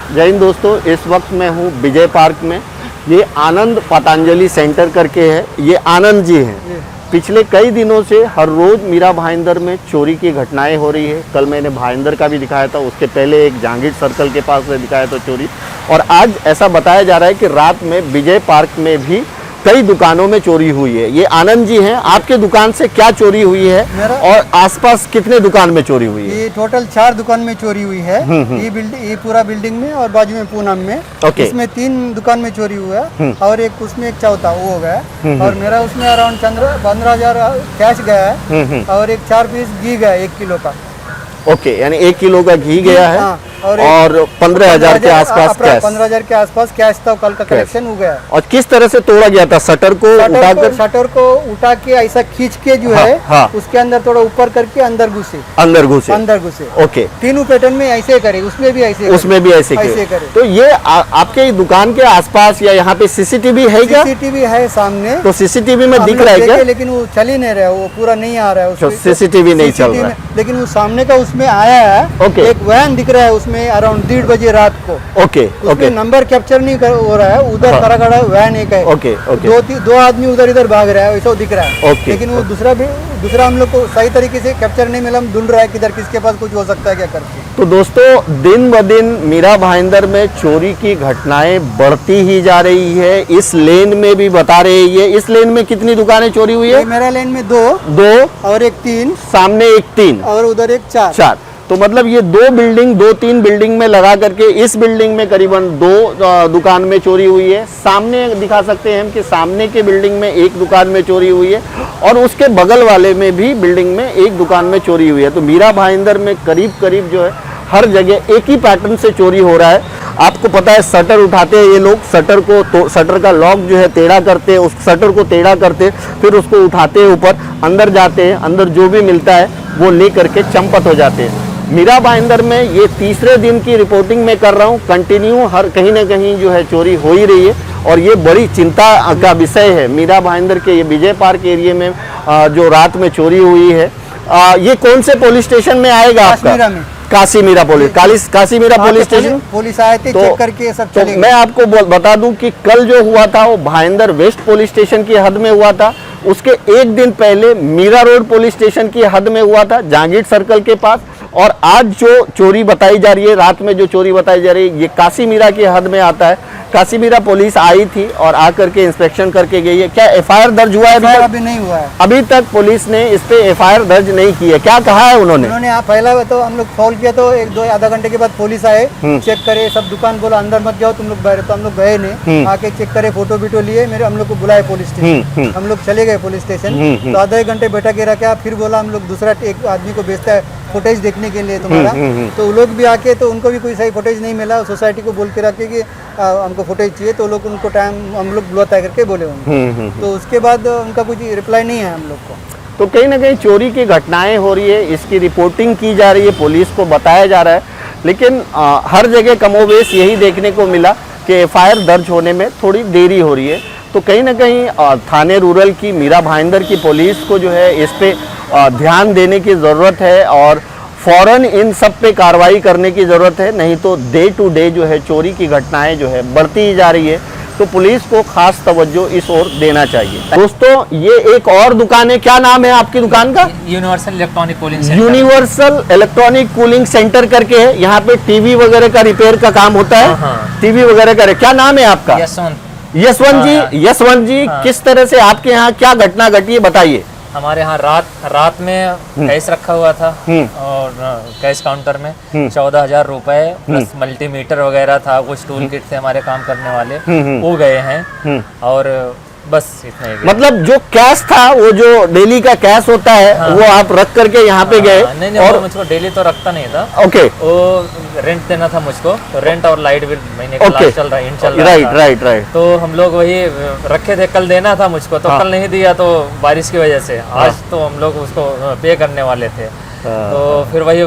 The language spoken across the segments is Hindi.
जय हिंद दोस्तों, इस वक्त मैं हूँ विजय पार्क में। ये आनंद पतंजलि सेंटर करके है, ये आनंद जी हैं। पिछले कई दिनों से हर रोज़ मीरा भाईंदर में चोरी की घटनाएं हो रही है। कल मैंने भाईंदर का भी दिखाया था, उसके पहले एक जहांगीर सर्कल के पास से दिखाया था चोरी। और आज ऐसा बताया जा रहा है कि रात में विजय पार्क में भी कई दुकानों में चोरी हुई है। ये आनंद जी हैं, आपके दुकान से क्या चोरी हुई है और आसपास कितने दुकान में चोरी हुई है? ये टोटल 4 दुकान में चोरी हुई है। ये पूरा बिल्डिंग में और बाजू में पूनम में। इसमें 3 दुकान में चोरी हुआ है और एक उसमें एक चौथा वो हो गया। और मेरा उसमें अराउंड 15,000 कैश गया है और एक 4 पीस घी गया 1 किलो का। ओके, यानी 1 किलो का घी गया है। हाँ, और 15,000 के आसपास कैश। 15,000 के आसपास कैश था, कल का कलेक्शन हो गया। और किस तरह से तोड़ा गया था? शटर को उठा के ऐसा खींच के जो है उसके अंदर थोड़ा ऊपर करके अंदर घुसे। ओके, तीनों पैटर्न में ऐसे करे, उसमें भी ऐसे करे। तो ये आपके दुकान के आसपास या यहाँ पे सीसीटीवी है क्या? सीसीटीवी है सामने। तो सीसीटीवी में दिख रहा है क्या? लेकिन वो चल ही नहीं रहा है, वो पूरा नहीं आ रहा है। सीसीटीवी नहीं चल रहा है, लेकिन वो सामने का उसमें आया है। एक वैन दिख रहा है उसमें अराउंड 1:30 बजे रात को। उसमें नंबर कैप्चर नहीं हो रहा है, उधर खड़ा वैन एक है। दो आदमी उधर इधर भाग रहा है, वैसा दिख रहा है। लेकिन वो दूसरा हम लोग को सही तरीके से कैप्चर नहीं मिला। हम ढूंढ रहा है किधर किसके पास कुछ हो सकता है क्या करके। तो दोस्तों, दिन ब दिन मीरा भाईंदर में चोरी की घटनाएं बढ़ती ही जा रही है। इस लेन में भी बता रही है। इस लेन में कितनी दुकानें चोरी हुई है? मेरा लेन में 2 और एक 3, सामने एक 3 और उधर एक 4। तो मतलब ये 2-3 बिल्डिंग में लगा करके इस बिल्डिंग में करीबन 2 दुकान में चोरी हुई है। सामने दिखा सकते हैं हम कि सामने के बिल्डिंग में 1 दुकान में चोरी हुई है और उसके बगल वाले में भी बिल्डिंग में 1 दुकान में चोरी हुई है। तो मीरा भाईंदर में करीब जो है हर जगह एक ही पैटर्न से चोरी हो रहा है। आपको पता है, शटर उठाते हैं ये लोग, शटर का लॉक जो है टेढ़ा करते हैं, उस शटर को टेढ़ा करते, फिर उसको उठाते हैं ऊपर, अंदर जाते हैं, अंदर जो भी मिलता है वो ले करके चंपत हो जाते हैं। मीरा भाईंदर में ये तीसरे दिन की रिपोर्टिंग मैं कर रहा हूँ। कंटिन्यू हर कहीं ना कहीं जो है चोरी हो ही रही है और ये बड़ी चिंता का विषय है। मीरा भाईंदर के ये विजय पार्क एरिया में जो रात में चोरी हुई है, ये कौन से पुलिस स्टेशन में आएगा आपका? Kashimira police station. पुलिस आए थे, चेक करके सब चले गए। मैं आपको बता दूं कि कल जो हुआ था वो भाईंदर वेस्ट पुलिस स्टेशन की हद में हुआ था। उसके एक दिन पहले मीरा रोड पुलिस स्टेशन की हद में हुआ था, जहांगीर सर्कल के पास। और आज जो चोरी बताई जा रही है, रात में जो चोरी बताई जा रही है, ये काशीमीरा की हद में आता है। काशीमीरा पुलिस आई थी और आकर के इंस्पेक्शन करके गई है। क्या एफआईआर दर्ज हुआ है? अभी नहीं हुआ है। अभी तक पुलिस ने इस पे एफआईआर दर्ज नहीं की है। क्या कहा है उन्होंने? पहला तो हम लोग कॉल किया तो 1-2 आधा घंटे के बाद पुलिस आए, चेक करे सब दुकान, बोला अंदर मत जाओ तुम लोग बाहर। तो हम लोग गए नहीं, आके चेक करे, फोटो वीटो लिए, हम लोग को बुलाए पुलिस स्टेशन। हम लोग चले गए पुलिस स्टेशन। तो आधा 1 घंटे बैठा के रखा, फिर बोला हम लोग दूसरा एक आदमी को भेजता है फुटेज देखने के लिए तुम्हारा। तो वो लोग भी आके, तो उनको भी कोई सही फुटेज नहीं मिला। सोसाइटी को बोल के रखे कि हमको फुटेज चाहिए, तो लोग उनको टाइम हम लोग बुलाता करके बोले उनको। तो उसके बाद उनका कुछ रिप्लाई नहीं है हम लोग को। तो कहीं ना कहीं चोरी की घटनाएं हो रही है, इसकी रिपोर्टिंग की जा रही है, पुलिस को बताया जा रहा है। लेकिन हर जगह कमोबेश यही देखने को मिला कि एफआईआर दर्ज होने में थोड़ी देरी हो रही है। तो कहीं ना कहीं थाने रूरल की मीरा भाईंदर की पुलिस को जो है इस पे ध्यान देने की ज़रूरत है और फौरन इन सब पे कार्रवाई करने की ज़रूरत है। नहीं तो डे टू डे जो है चोरी की घटनाएं जो है बढ़ती ही जा रही है। तो पुलिस को खास तवज्जो इस ओर देना चाहिए। दोस्तों, ये एक और दुकान है, क्या नाम है आपकी दुकान का? Universal electronic cooling centre. Universal electronic cooling centre करके है। यहाँ पे टीवी वगैरह का रिपेयर का काम होता है। टीवी वगैरह का। क्या नाम है आपका? यशवंत जी, किस तरह से आपके यहाँ क्या घटना घटी है, बताइए। हमारे यहाँ रात में कैश रखा हुआ था और कैश काउंटर में 14,000 रुपए प्लस मल्टीमीटर वगैरह था, कुछ टूल किट थे हमारे काम करने वाले, वो गए हैं। और बस इतना ही। मतलब जो कैश था, वो जो डेली का कैश होता है, वो आप रख करके यहाँ पे गए? नहीं, और मुझको डेली तो रखता नहीं था। वो रेंट देना था मुझको, तो रेंट और लाइट बिल महीने का लास्ट चल रहा है। राइट। तो हम लोग वही रखे थे, कल देना था मुझको, तो कल नहीं दिया तो बारिश की वजह से। आज तो हम लोग उसको पे करने वाले थे। तो फिर वही,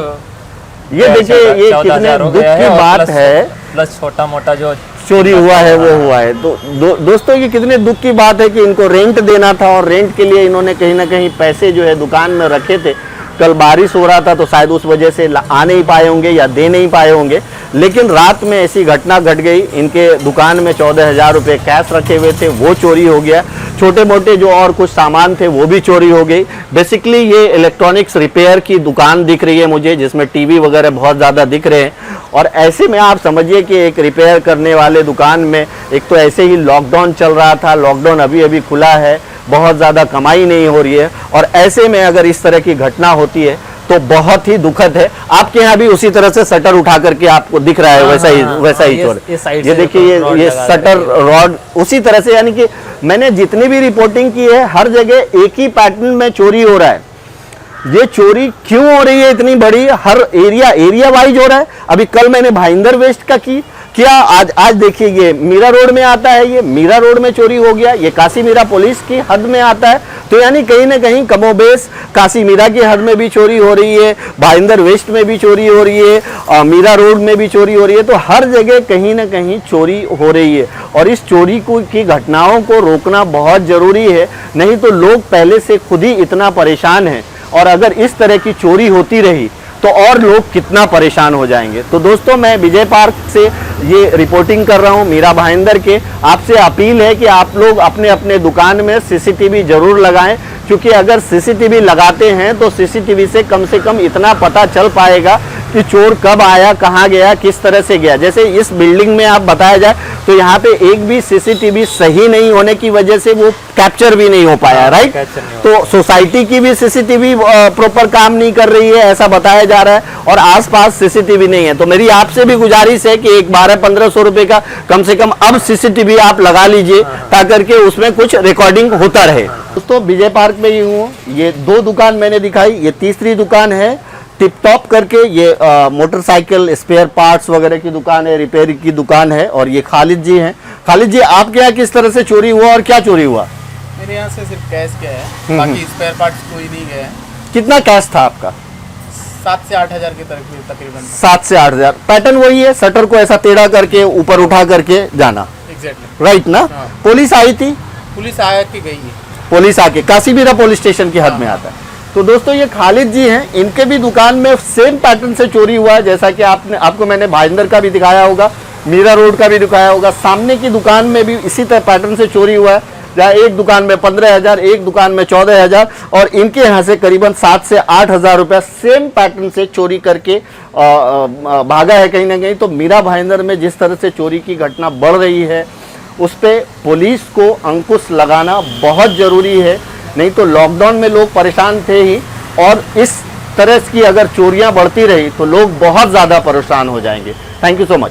ये देखिए, ये कितने दुख की बात है। प्लस छोटा मोटा जो चोरी हुआ है वो हुआ है। तो दोस्तों, ये कितने दुख की बात है कि इनको रेंट देना था और रेंट के लिए इन्होंने कहीं ना कहीं पैसे जो है दुकान में रखे थे। कल बारिश हो रहा था तो शायद उस वजह से आ नहीं पाए होंगे या दे नहीं पाए होंगे, लेकिन रात में ऐसी घटना घट गई। इनके दुकान में 14,000 रुपये कैश रखे हुए थे, वो चोरी हो गया। छोटे मोटे जो और कुछ सामान थे वो भी चोरी हो गई। बेसिकली ये इलेक्ट्रॉनिक्स रिपेयर की दुकान दिख रही है मुझे, जिसमें टीवी वगैरह बहुत ज़्यादा दिख रहे हैं। और ऐसे में आप समझिए कि एक रिपेयर करने वाले दुकान में एक तो ऐसे ही लॉकडाउन चल रहा था, लॉकडाउन अभी अभी खुला है, बहुत ज़्यादा कमाई नहीं हो रही है, और ऐसे में अगर इस तरह की घटना होती है तो बहुत ही दुखद है। आपके यहाँ भी उसी तरह से शटर उठा करके आपको दिख रहा है वैसा ही चोर। ये देखिए ये शटर रॉड उसी तरह से, यानी कि मैंने जितनी भी रिपोर्टिंग की है हर जगह एक ही पैटर्न में चोरी हो रहा है। ये चोरी क्यों हो रही है इतनी बड़ी, हर एरिया वाइज हो रहा है। अभी कल मैंने भाईंदर वेस्ट का किया, आज देखिए ये मीरा रोड में आता है, ये मीरा रोड में चोरी हो गया, ये काशी मीरा पुलिस की हद में आता है। तो यानी कहीं ना कहीं कमोबेश काशी मीरा की हद में भी चोरी हो रही है, भाईंदर वेस्ट में भी चोरी हो रही है, मीरा रोड में भी चोरी हो रही है। तो हर जगह कहीं ना कहीं चोरी हो रही है, और इस चोरी की घटनाओं को रोकना बहुत ज़रूरी है, नहीं तो लोग पहले से खुद ही इतना परेशान हैं, और अगर इस तरह की चोरी होती रही तो और लोग कितना परेशान हो जाएंगे। तो दोस्तों मैं विजय पार्क से ये रिपोर्टिंग कर रहा हूँ मीरा भाईंदर के। आपसे अपील है कि आप लोग अपने अपने दुकान में सीसीटीवी जरूर लगाएं, क्योंकि अगर सीसीटीवी लगाते हैं तो सीसीटीवी से कम इतना पता चल पाएगा कि चोर कब आया, कहाँ गया, किस तरह से गया। जैसे इस बिल्डिंग में आप बताया जाए तो यहाँ पे एक भी सीसीटीवी सही नहीं होने की वजह से वो कैप्चर भी नहीं हो पाया, राइट। तो सोसाइटी की भी सीसीटीवी प्रॉपर काम नहीं कर रही है ऐसा बताया जा रहा है, और आसपास सीसीटीवी नहीं है। तो मेरी आपसे भी गुजारिश है कि एक 1200-1500 रुपए का कम से कम अब सीसीटीवी आप लगा लीजिए, ताकि के उसमें कुछ रिकॉर्डिंग होता रहे। दोस्तों विजय पार्क में ही हूँ, ये 2 दुकान मैंने दिखाई, ये तीसरी दुकान है टिप टॉप करके, ये मोटरसाइकिल स्पेयर पार्ट्स वगैरह की दुकान है, रिपेयर की दुकान है। और ये खालिद जी हैं। खालिद जी आपके यहाँ किस तरह से चोरी हुआ और क्या चोरी हुआ? मेरे यहाँ से सिर्फ कैश गया है, बाकी स्पेयर पार्ट्स कोई नहीं गया है। कितना कैश था आपका? 7 से 8 हज़ार के तकरीबन। 7 से 8 हज़ार। पैटर्न वही है, शटर को ऐसा टेढ़ा करके ऊपर उठा करके जाना, एग्जैक्टली राइट ना? हाँ। पुलिस आई थी? पुलिस आके गई है। पुलिस आके काशी मीरा पुलिस स्टेशन की हद में आता है। तो दोस्तों ये खालिद जी हैं, इनके भी दुकान में सेम पैटर्न से चोरी हुआ है, जैसा कि आपको मैंने भाईंदर का भी दिखाया होगा, मीरा रोड का भी दिखाया होगा। सामने की दुकान में भी इसी तरह पैटर्न से चोरी हुआ है, जहाँ एक दुकान में 15,000, एक दुकान में 14,000, और इनके यहाँ से करीबन 7 से 8 हज़ार रुपया सेम पैटर्न से चोरी करके भागा है कहीं ना कहीं। तो मीरा भाईंदर में जिस तरह से चोरी की घटना बढ़ रही है, उस पर पुलिस को अंकुश लगाना बहुत ज़रूरी है, नहीं तो लॉकडाउन में लोग परेशान थे ही, और इस तरह की अगर चोरियां बढ़ती रही तो लोग बहुत ज़्यादा परेशान हो जाएंगे। Thank you so much.